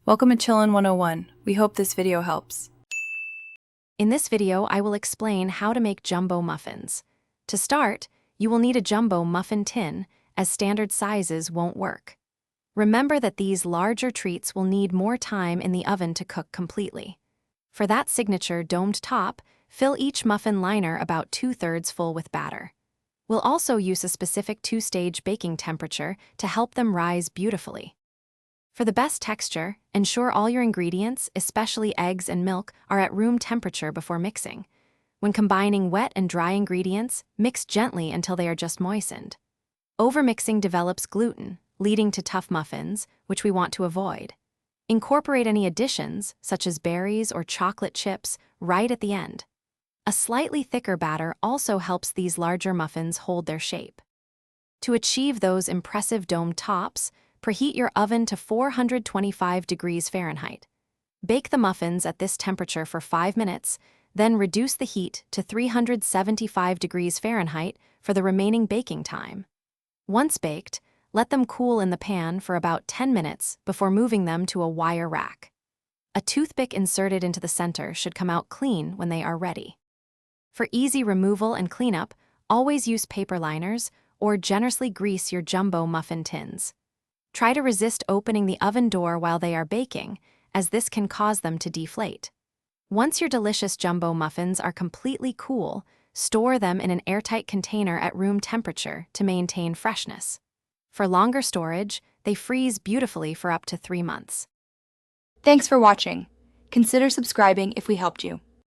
Welcome to Chillin' 101. We hope this video helps. In this video, I will explain how to make jumbo muffins. To start, you will need a jumbo muffin tin, as standard sizes won't work. Remember that these larger treats will need more time in the oven to cook completely. For that signature domed top, fill each muffin liner about 2/3 full with batter. We'll also use a specific 2-stage baking temperature to help them rise beautifully. For the best texture, ensure all your ingredients, especially eggs and milk, are at room temperature before mixing. When combining wet and dry ingredients, mix gently until they are just moistened. Overmixing develops gluten, leading to tough muffins, which we want to avoid. Incorporate any additions, such as berries or chocolate chips, right at the end. A slightly thicker batter also helps these larger muffins hold their shape. To achieve those impressive domed tops, preheat your oven to 425 degrees Fahrenheit. Bake the muffins at this temperature for 5 minutes, then reduce the heat to 375 degrees Fahrenheit for the remaining baking time. Once baked, let them cool in the pan for about 10 minutes before moving them to a wire rack. A toothpick inserted into the center should come out clean when they are ready. For easy removal and cleanup, always use paper liners or generously grease your jumbo muffin tins. Try to resist opening the oven door while they are baking, as this can cause them to deflate. Once your delicious jumbo muffins are completely cool, store them in an airtight container at room temperature to maintain freshness. For longer storage, they freeze beautifully for up to 3 months. Thanks for watching. Consider subscribing if we helped you.